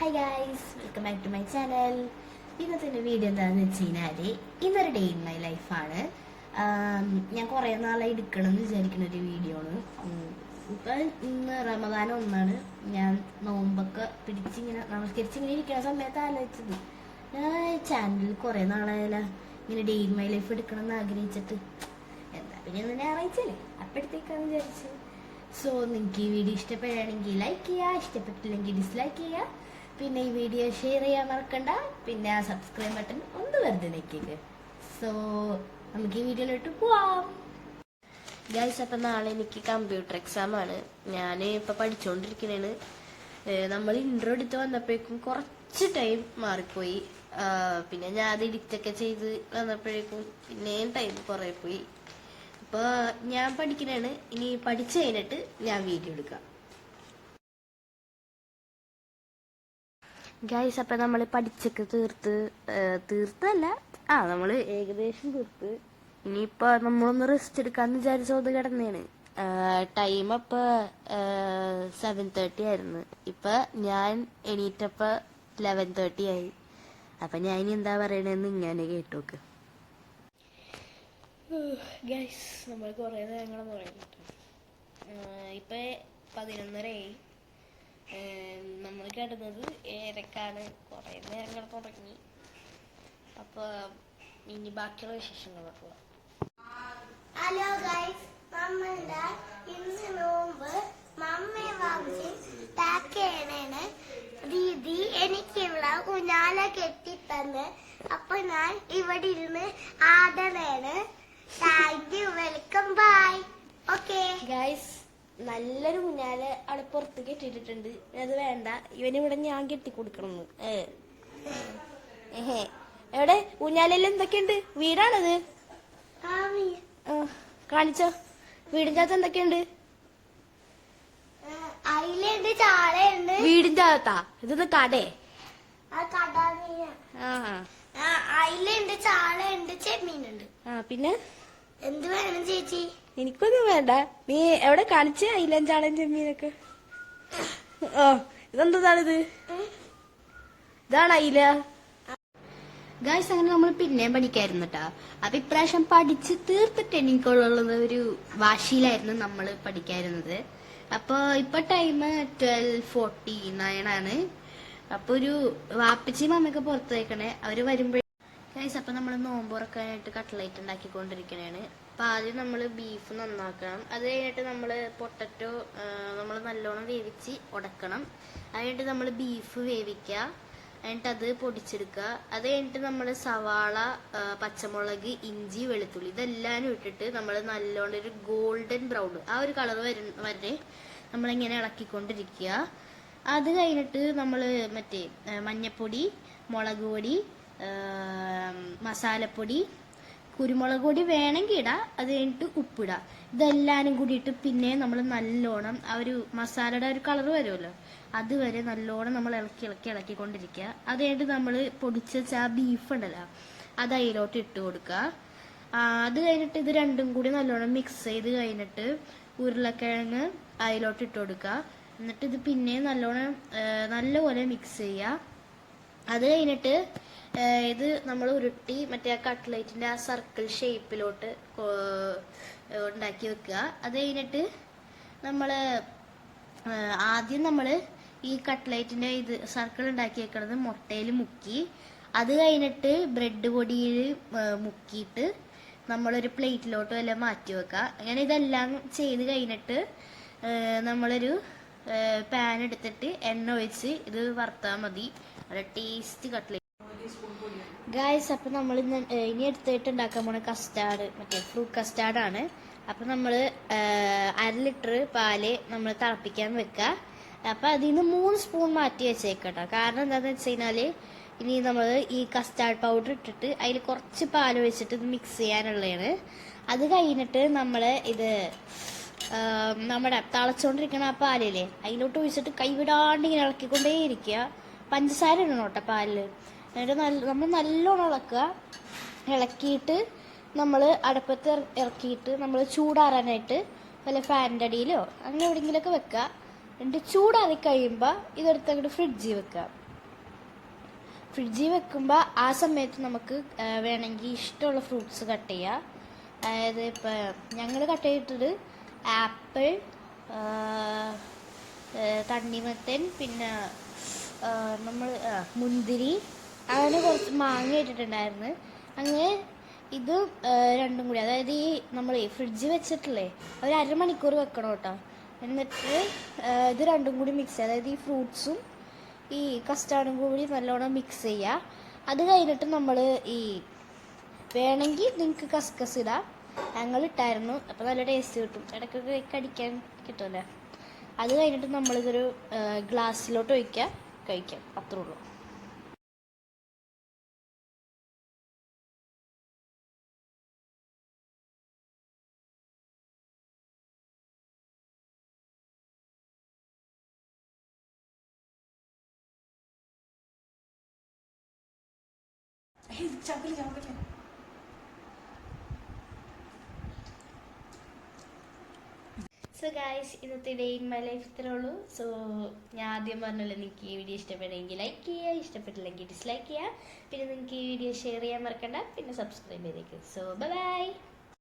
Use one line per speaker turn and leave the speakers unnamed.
Hi guys, welcome back to my channel. ഇന്നത്തെ video എന്താണെന്ന് വെച്ച് കഴിഞ്ഞാൽ ഇന്നൊരു ഡേ ഇൻ മൈ ലൈഫാണ്. ഞാൻ കുറേ നാളായി എടുക്കണം എന്ന് വിചാരിക്കുന്ന ഒരു വീഡിയോ ആണ്. ഇപ്പം ഇന്ന് റമദാൻ ഒന്നാണ്. ഞാൻ നോമ്പൊക്കെ പിടിച്ചിങ്ങനെ നമസ്കരിച്ചിങ്ങനെ ഇരിക്കുന്ന സമയത്ത് ആലോചിച്ചത്, ഞാൻ ചാനലിൽ കുറേ നാളായാല ഇങ്ങനെ ഡേ ഇൻ മൈ ലൈഫ് എടുക്കണം എന്ന് ആഗ്രഹിച്ചിട്ട് എന്താ പിന്നെ ഇന്ന് ഞായറാഴ്ചല്ലേ അപ്പോഴത്തേക്കാന്ന് വിചാരിച്ചു. സോ നിങ്ങൾക്ക് ഈ വീഡിയോ ഇഷ്ടപ്പെടുകയാണെങ്കിൽ ലൈക്ക് ചെയ്യുക, ഇഷ്ടപ്പെട്ടില്ലെങ്കിൽ ഡിസ്ലൈക്ക് ചെയ്യുക. പിന്നെ ഈ വീഡിയോ ഷെയർ ചെയ്യാൻ മറക്കണ്ട. പിന്നെ ആ സബ്സ്ക്രൈബ് ബട്ടൺ ഒന്ന് വെറുതെ നിൽക്കുക. സോ നമുക്ക് ഈ വീഡിയോയിലോട്ട് പോവാം. ഗൈസ്, അപ്പം നാളെ എനിക്ക് കമ്പ്യൂട്ടർ എക്സാം ആണ്. ഞാൻ ഇപ്പം പഠിച്ചുകൊണ്ടിരിക്കുന്നതാണ്. നമ്മൾ ഇൻട്രോ എടുത്ത് വന്നപ്പോഴേക്കും കുറച്ച് ടൈം മാറിപ്പോയി. പിന്നെ ഞാൻ അത് എഡിറ്റൊക്കെ ചെയ്ത് വന്നപ്പോഴേക്കും പിന്നെയും ടൈം കുറേ പോയി. അപ്പോൾ ഞാൻ പഠിക്കുന്നതാണ്. ഇനി പഠിച്ചു കഴിഞ്ഞിട്ട് ഞാൻ വീഡിയോ എടുക്കാം. ഗൈസ്, അപ്പം നമ്മൾ പഠിച്ചൊക്കെ തീർത്തല്ല, നമ്മൾ ഏകദേശം തീർത്ത്. ഇനിയിപ്പോൾ നമ്മളൊന്ന് റെസ്റ്റ് എടുക്കാമെന്ന് വിചാരിച്ചത് കിടന്നതാണ്. ടൈം അപ്പോൾ 7:30 ആയിരുന്നു. ഇപ്പം ഞാൻ എണീറ്റപ്പോൾ 11:30 ആയി. അപ്പം ഞാൻ ഇനി എന്താ പറയണതെന്ന് ഇങ്ങനെ കേട്ടോക്ക്. ഗൈസ്, നമ്മൾ കുറേ നേരങ്ങളെന്ന് പറയുന്നുണ്ട്. ഇപ്പം 11:30 ആയി. നമ്മൾ കിടന്നത് 7:00-ക്കാണ്. കുറേ നേരങ്ങൾ തുടങ്ങി. അപ്പോൾ ഇനി ബാക്കിയുള്ള വിശേഷങ്ങളൊക്കെ പോവാം.
ഹലോ ഗൈസ്, നമ്മളുടെ ഇന്ന് നോമ്പ് മമ്മയെ വാങ്ങിച്ച് താക്കേണേന് ദീദി എനിക്കുള്ള ഊഞ്ഞാല കെട്ടിത്തന്ന്. അപ്പൊ ഞാൻ ഇവിടെ ഇരുന്ന് ആടണേന്. Thank you, welcome, bye. Okay
guys, നല്ലൊരു ഊഞ്ഞാല് അവിടെ പുറത്ത് കെട്ടിയിട്ടുണ്ട്. അത് വേണ്ട, ഇവനിവിടെ ഞാൻ കെട്ടിക്കൊടുക്കണം. എവിടെ ഊഞ്ഞാലെല്ലാം എന്തൊക്കെയുണ്ട്? വീടാണത്? കാണിച്ചോ, വീടിന്റെ അകത്ത് എന്തൊക്കെയുണ്ട്?
അയിലുണ്ട്, ചാളയുണ്ട്.
വീടിന്റെ അകത്താ? ഇതൊന്ന് കടേ?
അയിലുണ്ട്, ചാളയുണ്ട്, ചെമ്മീനുണ്ട്.
പിന്നെ
എന്ത് വേണം ചേച്ചി?
എനിക്കൊന്നും വേണ്ട. നീ എവിടെ കാണിച്ച അയിലും ചാളയും ചെമ്മീനൊക്കെ? ഇതെന്താണിത്? ഇതാണ് അയില. ഗായ്സ്, അങ്ങനെ നമ്മൾ പിന്നെയും പഠിക്കായിരുന്നു കേട്ടാ. അപ്പൊ ഇപ്രാവശ്യം പഠിച്ച് തീർത്തിട്ട് എനിക്കുള്ളത് ഒരു വാശിയിലായിരുന്നു നമ്മൾ പഠിക്കായിരുന്നത്. അപ്പൊ ഇപ്പൊ ടൈം 12:49 ആണ്. അപ്പൊ ഒരു വാപ്പച്ചിയും അമ്മയൊക്കെ പുറത്ത് വയ്ക്കണേ. അവര് വരുമ്പോഴേ ഗൈസ്, അപ്പൊ നമ്മൾ നോമ്പ് തുറക്കാനായിട്ട് കട്ട്ലൈറ്റ് ഉണ്ടാക്കിക്കൊണ്ടിരിക്കണേണ്. അപ്പൊ ആദ്യം നമ്മൾ ബീഫ് നന്നാക്കണം. അത് കഴിഞ്ഞിട്ട് നമ്മൾ പൊട്ടറ്റോ നമ്മൾ നല്ലോണം വേവിച്ച് ഉടക്കണം. അത് കഴിഞ്ഞിട്ട് നമ്മൾ ബീഫ് വേവിക്കുക. എന്നിട്ട് അത് പൊടിച്ചെടുക്കുക. അത് കഴിഞ്ഞിട്ട് നമ്മൾ സവാള, പച്ചമുളക്, ഇഞ്ചി, വെളുത്തുള്ളി ഇതെല്ലാം ഇട്ടിട്ട് നമ്മൾ നല്ലോണം ഒരു ഗോൾഡൻ ബ്രൗൺ ആ ഒരു കളർ വരെ നമ്മളിങ്ങനെ ഇളക്കിക്കൊണ്ടിരിക്കുക. അത് കഴിഞ്ഞിട്ട് നമ്മൾ മറ്റേ മഞ്ഞപ്പൊടി, മുളക് പൊടി, മസാലപ്പൊടി, കുരുമുളക് പൊടി വേണമെങ്കിൽ ഇടാം. അത് കഴിഞ്ഞിട്ട് ഉപ്പിടുക. ഇതെല്ലാനും കൂടിയിട്ട് പിന്നെ നമ്മൾ നല്ലോണം ആ ഒരു മസാലയുടെ ഒരു കളർ വരുമല്ലോ, അതുവരെ നല്ലോണം നമ്മൾ ഇളക്കിക്കൊണ്ടിരിക്കുക. അത് കഴിഞ്ഞിട്ട് നമ്മൾ പൊടിച്ച ആ ബീഫ് ഉണ്ടല്ലോ, അത് അതിലോട്ട് ഇട്ട് കൊടുക്കുക. അത് കഴിഞ്ഞിട്ട് ഇത് രണ്ടും കൂടി നല്ലോണം മിക്സ് ചെയ്ത് കഴിഞ്ഞിട്ട് ഉരുളക്കിഴങ്ങ് അതിലോട്ട് ഇട്ട് കൊടുക്കുക. എന്നിട്ട് ഇത് പിന്നെ നല്ലപോലെ മിക്സ് ചെയ്യുക. അത് കഴിഞ്ഞിട്ട് ഇത് നമ്മൾ ഉരുട്ടി മറ്റേ ആ കട്ട്ലൈറ്റിന്റെ ആ സർക്കിൾ ഷേപ്പിലോട്ട് ഉണ്ടാക്കി വെക്കുക. അത് കഴിഞ്ഞിട്ട് നമ്മൾ ആദ്യം നമ്മൾ ഈ കട്ട്ലൈറ്റിന്റെ ഇത് സർക്കിൾ ഉണ്ടാക്കി വെക്കുന്നത് മുട്ടയിൽ മുക്കി, അത് കഴിഞ്ഞിട്ട് ബ്രെഡ് പൊടിയിൽ മുക്കിയിട്ട് നമ്മളൊരു പ്ലേറ്റിലോട്ട് എല്ലാം മാറ്റി വെക്കുക. അങ്ങനെ ഇതെല്ലാം ചെയ്ത് കഴിഞ്ഞിട്ട് നമ്മളൊരു പാൻ എടുത്തിട്ട് എണ്ണ ഒഴിച്ച് ഇത് വറുത്താൽ മതി. നല്ല ടേസ്റ്റ് കട്ട്ലൈറ്റ്. ഗായ്സ്, അപ്പം നമ്മൾ ഇനി എടുത്തിട്ട് ഉണ്ടാക്കാൻ പോണ കസ്റ്റാർഡ്, മറ്റേ ഫ്രൂട്ട് കസ്റ്റാർഡാണ്. അപ്പം നമ്മൾ 1/2 ലിറ്റർ പാല് നമ്മൾ തിളപ്പിക്കാൻ വെക്കുക. അപ്പം അതിൽ നിന്ന് 3 സ്പൂൺ മാറ്റി വെച്ചേക്കട്ടോ. കാരണം എന്താണെന്ന് വെച്ച് കഴിഞ്ഞാൽ ഇനി നമ്മൾ ഈ കസ്റ്റാർഡ് പൗഡർ ഇട്ടിട്ട് അതിൽ കുറച്ച് പാൽ ഒഴിച്ചിട്ട് ഇത് മിക്സ് ചെയ്യാനുള്ളതാണ്. അത് കഴിഞ്ഞിട്ട് നമ്മൾ ഇത് നമ്മുടെ തിളച്ചുകൊണ്ടിരിക്കണ ആ പാലില്ലേ അതിലോട്ട് ഒഴിച്ചിട്ട് കൈവിടാണ്ട് ഇങ്ങനെ ഇളക്കിക്കൊണ്ടേയിരിക്കുക. പഞ്ചസാര ഇടണം കേട്ടോ പാലിൽ. എന്നിട്ട് നമ്മൾ നല്ലോണം ഇളക്കിയിട്ട് നമ്മൾ അടുപ്പത്ത് ഇറക്കിയിട്ട് നമ്മൾ ചൂടാറാനായിട്ട് വല്ല ഫാനിൻ്റെ അടിയിലോ അങ്ങനെ എവിടെയെങ്കിലുമൊക്കെ വെക്കുക. എന്നിട്ട് ചൂടാറി കഴിയുമ്പോൾ ഇതെടുത്ത് അങ്ങോട്ട് ഫ്രിഡ്ജിൽ വെക്കുക. ഫ്രിഡ്ജിൽ വെക്കുമ്പോൾ ആ സമയത്ത് നമുക്ക് വേണമെങ്കിൽ ഇഷ്ടമുള്ള ഫ്രൂട്ട്സ് കട്ട് ചെയ്യാം. അതായത് ഇപ്പം ഞങ്ങൾ കട്ട് ചെയ്തിട്ടത് ആപ്പിൾ, തണ്ണിമത്തൻ, പിന്നെ നമ്മൾ മുന്തിരി, അങ്ങനെ കുറച്ച് മാങ്ങ ഇട്ടിട്ടുണ്ടായിരുന്നു. അങ്ങനെ ഇത് രണ്ടും കൂടി, അതായത് ഈ നമ്മൾ ഫ്രിഡ്ജിൽ വെച്ചിട്ടില്ലേ ഒരു അരമണിക്കൂർ വെക്കണം കേട്ടോ. എന്നിട്ട് ഇത് രണ്ടും കൂടി മിക്സ് ചെയ്യുക, അതായത് ഈ ഫ്രൂട്ട്സും ഈ കസ്റ്റാർഡും കൂടി നല്ലോണം മിക്സ് ചെയ്യുക. അത് കഴിഞ്ഞിട്ട് നമ്മൾ ഈ വേണമെങ്കിൽ നിങ്ങൾക്ക് കസ്കസ് ഇടാം. ഞങ്ങൾ ഇട്ടായിരുന്നു, അപ്പോൾ നല്ല ടേസ്റ്റ് കിട്ടും, ഇടയ്ക്കൊക്കെ കടിക്കാൻ കിട്ടുമല്ലോ. അത് കഴിഞ്ഞിട്ട് നമ്മളിതൊരു ഗ്ലാസ്സിലോട്ട് ഒഴിക്കുക, കഴിക്കാം, അത്രേ ഉള്ളൂ. സോ ഗായ്സ്, ഇന്നത്തെ ഡേ ഇൻ മൈ ലൈഫ് ഇത്രേ ഉള്ളൂ. സോ ഞാൻ ആദ്യം പറഞ്ഞല്ലോ, നിങ്ങൾക്ക് ഈ വീഡിയോ ഇഷ്ടപ്പെടുമെങ്കിൽ ലൈക്ക് ചെയ്യുക, ഇഷ്ടപ്പെട്ടില്ലെങ്കിൽ ഡിസ്ലൈക്ക് ചെയ്യുക. പിന്നെ നിങ്ങൾക്ക് ഈ വീഡിയോ ഷെയർ ചെയ്യാൻ മറക്കണ്ട, പിന്നെ സബ്സ്ക്രൈബ് ചെയ്തേക്കും. So by.